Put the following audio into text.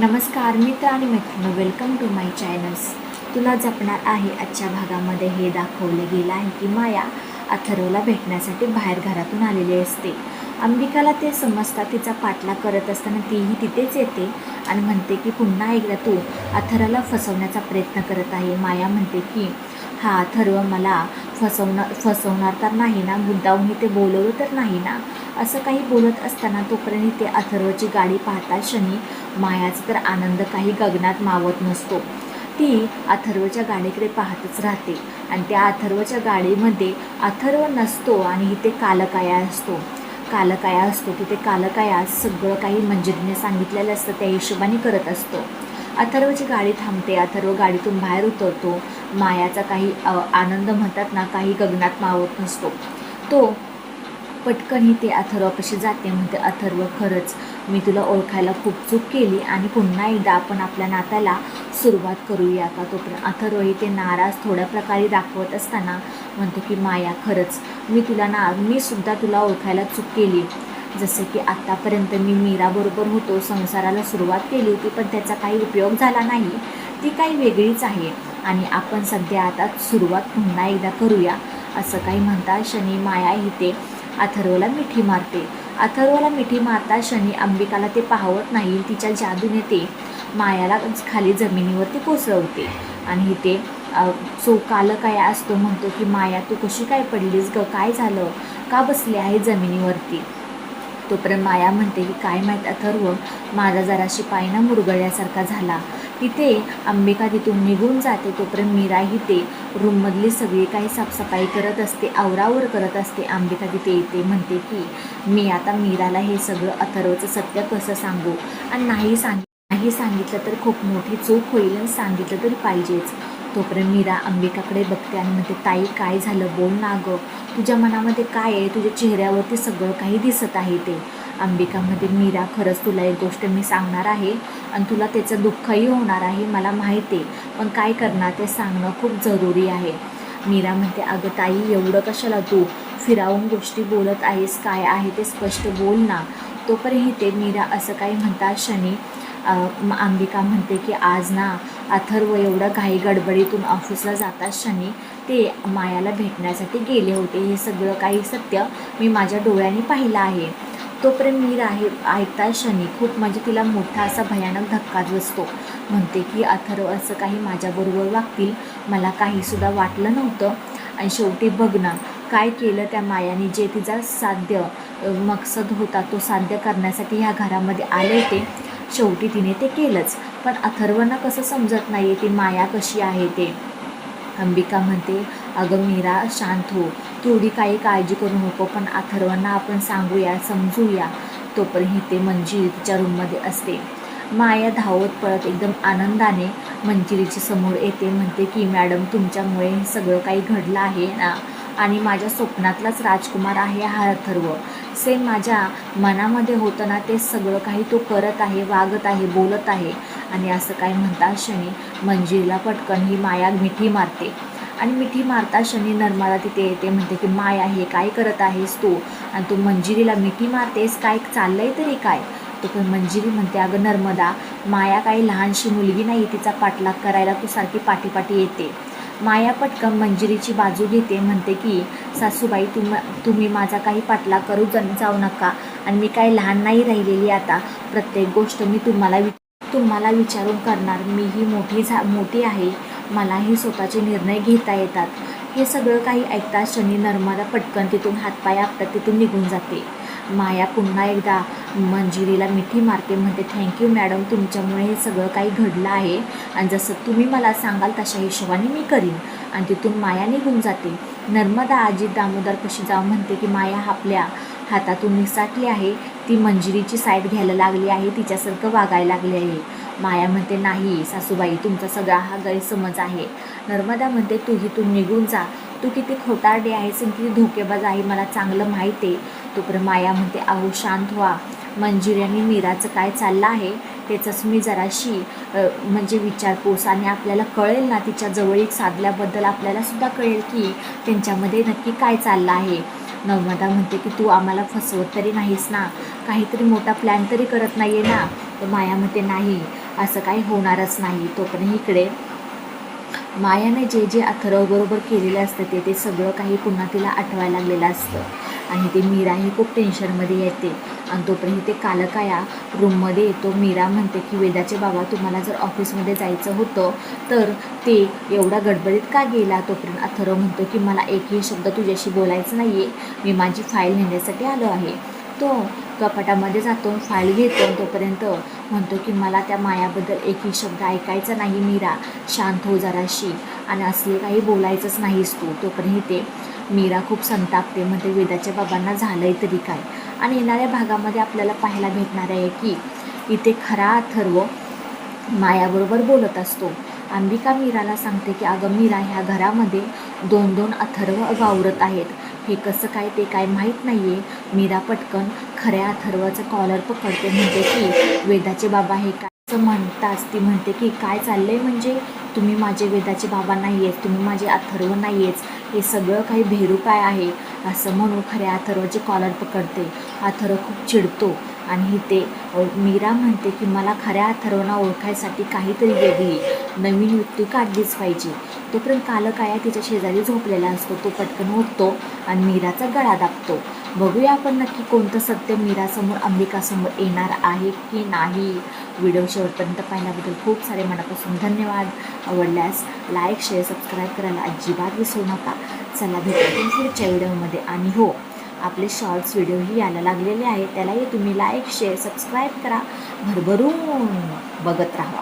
नमस्कार मित्र आणि मैत्रिणी, वेलकम टू माय चॅनल्स. तुला जपणार आहे आजच्या भागामध्ये हे दाखवले गेलं आहे की माया अथर्वला भेटण्यासाठी बाहेर घरातून आलेली असते. अंबिकाला ते समजता तिचा पाठलाग करत असताना तीही तिथेच येते आणि म्हणते की पुन्हा एकदा तू अथर्वला फसवण्याचा प्रयत्न करत आहे. माया म्हणते की हा अथर्व मला फसवणार तर नाही ना, मुद्दामून ते बोलवलं तर नाही ना. असं काही बोलत असताना तोपर्यंत ते अथर्वची गाडी पाहता क्षणी मायाचा तर आनंद काही गगनात मावत नसतो. ती अथर्वच्या गाडीकडे पाहतच राहते आणि त्या अथर्वच्या गाडीमध्ये अथर्व नसतो आणि इथे कालकाया असतो. तिथे कालकाया सगळं काही मंजिरीने सांगितलेलं असतं, त्या हिशोबाने करत असतो. अथर्वची गाडी थांबते. अथर्व गाडीतून बाहेर उतरतो. मायाचा काही आनंद म्हणतात ना, काही गगनात मावत नसतो. तो पटकन ते अथर्वपाशी जाते. म्हणते, अथर्व, खरंच मी तुला ओळखायला खूप चूक केली आणि पुन्हा एकदा आपण आपल्या नात्याला सुरुवात करूया का. तोपर्यंत अथर्व ते नाराज थोड्या प्रकारे दाखवत असताना म्हणतो की माया, खरंच मी सुद्धा तुला ओळखायला चूक केली. जसे की आत्तापर्यंत मी मीराबरोबर होतो, संसाराला सुरुवात केली होती, पण त्याचा काही उपयोग झाला नाही. ती काही वेगळीच आहे आणि आपण सध्या आता सुरुवात पुन्हा एकदा करूया. असं काही म्हणता क्षणी माया ते अथर्वला मिठी मारते. अथर्वला मिठी मारता क्षणी अंबिकाला ते पाहवत नाही. तिच्या जादूने ते मायाला खाली जमिनीवरती कोसळवते आणि ते कालकाया असतो. म्हणतो की माया, तू कशी काय पडलीस ग, काय झालं, का बसली आहे जमिनीवरती. तोपर्यंत माया म्हणते की काय माहीत अथर्व, माझा जराशी पायना मुरगळल्यासारखा झाला. इथे अंबिका तिथून निघून जाते. तोपर्यंत मीरा ते रूममधली सगळी काही साफसफाई करत असते, आवरावर करत असते. अंबिका तिथे येते. म्हणते की मी आता मीराला हे सगळं अथर्वचं सत्य कसं सांगू आणि नाही सांगितलं तर खूप मोठी चूक होईल आणि सांगितलं तरी पाहिजेच. तोपर्यंत मीरा अंबिकाकडे बघते आणि म्हणते, ताई काय झालं, बोल ना गं, तुझ्या मनामध्ये काय आहे, तुझ्या चेहऱ्यावरती सगळं काही दिसत आहे ते. अंबिकामध्ये, मीरा, खरंच तुला एक गोष्ट मी सांगणार आहे आणि तुला त्याचं दुःखही होणार आहे, मला माहिती आहे, पण काय करणार ते सांगणं खूप जरुरी आहे. मीरा म्हणते, अगं ताई, एवढं कशाला तू फिरावून गोष्टी बोलत आहेस, काय आहे ते स्पष्ट बोल ना. तोपर्यंत ते मीरा असं काही म्हणता क्षणी अंबिका म्हणते की आज ना अथर्व एवढं घाई गडबडीतून ऑफिसला जाता क्षणी ते मायाला भेटण्यासाठी गेले होते. हे सगळं काही सत्य मी माझ्या डोळ्यांनी पाहिलं आहे. तोपर्यंत मीरा ऐकता क्षणी खूप म्हणजे तिला मोठा असा भयानक धक्काच बसतो. म्हणते की अथर्व असं काही माझ्याबरोबर वागतील मला काहीसुद्धा वाटलं नव्हतं आणि शेवटी बघ ना काय केलं त्या मायाने. जे तिचा साध्य मकसद होता तो साध्य करण्यासाठी ह्या घरामध्ये आले ते शेवटी तिने ते केलंच. पण अथर्वना कसं समजत नाही ती माया कशी आहे ते. अंबिका म्हणते, अगं मीरा, शांत हो, थोडी काही काळजी करू नको, पण अथर्वना आपण सांगूया, समजूया. तोपर्यंत ते मंजिरी तिच्या रूममध्ये असते. माया धावत पळत एकदम आनंदाने मंजिरीच्या समोर येते. म्हणते की मॅडम, तुमच्यामुळे हे सगळं काही घडलं आहे ना आणि माझ्या स्वप्नातलाच राजकुमार आहे हा अथर्व. सेम माझ्या मनामध्ये होतं ना ते सगळं काही तो करत आहे, वागत आहे, बोलत आहे. आणि असं काय म्हणता क्षणी मंजिरीला पटकन ही माया मिठी मारते आणि मिठी मारता क्षणी नर्मदा तिथे येते. म्हणते की माया, हे काय करत आहेस तू आणि तू मंजिरीला मिठी मारतेस, काय चाललंय तरी काय. तो पण मंजिरी म्हणते, अगं नर्मदा, माया काही लहानशी मुलगी नाही, तिचा पाठलाग करायला तू सारखी पाठीपाठी येते. माया पटकन मंजिरीची बाजू घेते. म्हणते की सासूबाई, तुम्ही माझा काही पाठलाग करू जाऊ नका आणि मी काही लहान नाही राहिलेली. आता प्रत्येक गोष्ट मी तुम्हाला विचारून करणार. मीही मोठी आहे, मलाही स्वतःचे निर्णय घेता येतात. हे सगळं काही ऐकता क्षणी नर्मदा पटकन तिथून हातपाय आपटत तिथून निघून जाते. माया पुन्हा एकदा मंजिरीला मिठी मारते. म्हणते, थँक्यू मॅडम, तुमच्यामुळे हे सगळं काही घडलं आहे आणि जसं तुम्ही मला सांगाल तशा हिशोबाने मी करीन. आणि तिथून माया निघून जाते. नर्मदा आजी दामोदरपाशी जाऊन म्हणते की माया आपल्या हातातून निसटली आहे, ती मंजिरीची साईड घ्यायला लागली आहे, तिच्यासारखं वागायला लागली आहे. माया म्हणते, नाही सासूबाई, तुमचा सगळा हा गैरसमज आहे. नर्मदा म्हणते, तू इथून निघून जा, तू किती खोटारडी आहेस आणि किती धोकेबाज आहे मला चांगलं माहीत आहे. तोपर्यंत माया म्हणते, अहो शांत व्हा, मंजिरी आणि मीराचं काय चाललं आहे त्याचंच मी जराशी म्हणजे विचारपूस आणि आपल्याला कळेल ना, तिच्या जवळीक साधल्याबद्दल आपल्यालासुद्धा कळेल की त्यांच्यामध्ये नक्की काय चाललं आहे. नर्मदा म्हणते की तू आम्हाला फसवत तरी नाहीस ना, काहीतरी मोठा प्लॅन तरी करत नाही आहे ना. तर माया म्हणते, नाही, असं काही होणारच नाही. तोपर्यंत इकडे मायाने जे जे अथर्वबरोबर केलेलं असतं ते सगळं काही पुन्हा तिला आठवायला लागलेलं असतं आणि ते मीराही खूप टेन्शनमध्ये येते. आणि तोपर्यंत ते कालकाया रूममध्ये येतो. मीरा म्हणते की वेदाचे बाबा, तुम्हाला जर ऑफिसमध्ये जायचं होतं तर ते एवढा गडबडीत का गेला? तोपर्यंत अथर्व म्हणतो की मला एकही शब्द तुझ्याशी बोलायचं नाही आहे, मी माझी फाईल नेण्यासाठी आलो आहे. तो कपाटामध्ये जातो, फाईल घेतो. तोपर्यंत म्हणतो की मला त्या मायाबद्दल एकही शब्द ऐकायचा नाही. मीरा, शांत हो जराशी आणि असले काही बोलायचंच नाहीस तू. तोपर्यंत ते मीरा खूप संतापते, म्हणते वेदाच्या बाबांना झालंय तरी काय. आणि येणाऱ्या भागामध्ये आपल्याला पाहायला भेटणार आहे की इथे खरा अथर्व मायाबरोबर बोलत असतो. अंबिका मीराला सांगते की अगं मीरा, ह्या घरामध्ये 2-2 अथर्व वावरत आहेत, हे कसं काय ते काय माहीत नाही आहे. मीरा पटकन खऱ्या अथर्वाचं कॉलर पकडते, म्हणते की वेदाचे बाबा हे काय असं म्हणताच. ती म्हणते की काय चाललंय, म्हणजे तुम्ही माझे वेदाचे बाबा नाही आहेच, तुम्ही माझे अथर्व नाही आहेच, हे सगळं काही भेरू काय आहे असं म्हणून खऱ्या अथर्वाचे कॉलर पकडते. अथर्व खूप चिडतो आणि ते मीरा म्हणते की मला खऱ्या अथर्वांना ओळखायसाठी काहीतरी वेगळी नवीन युक्ती काढलीच पाहिजे. तोपर्यंत कालकाया तिच्या शेजारी झोपलेला असतो. तो पटकन उठतो आणि मीराचा गळा दाबतो. बघूया आपण नक्की कोणतं सत्य मीरासमोर, अंबिकासमोर येणार आहे की नाही. व्हिडिओ शेवटपर्यंत पाहिल्याबद्दल खूप सारे मनापासून धन्यवाद. आवडल्यास लाईक, शेअर, सबस्क्राईब करायला अजिबात विसरू नका. चला भेटूया पुढच्या व्हिडिओमध्ये. आणि हो, आपले शॉर्ट्स व्हिडिओही यायला लागलेले आहेत, त्यालाही तुम्ही लाईक, शेअर, सबस्क्राईब करा. भरभरून बघत राहा.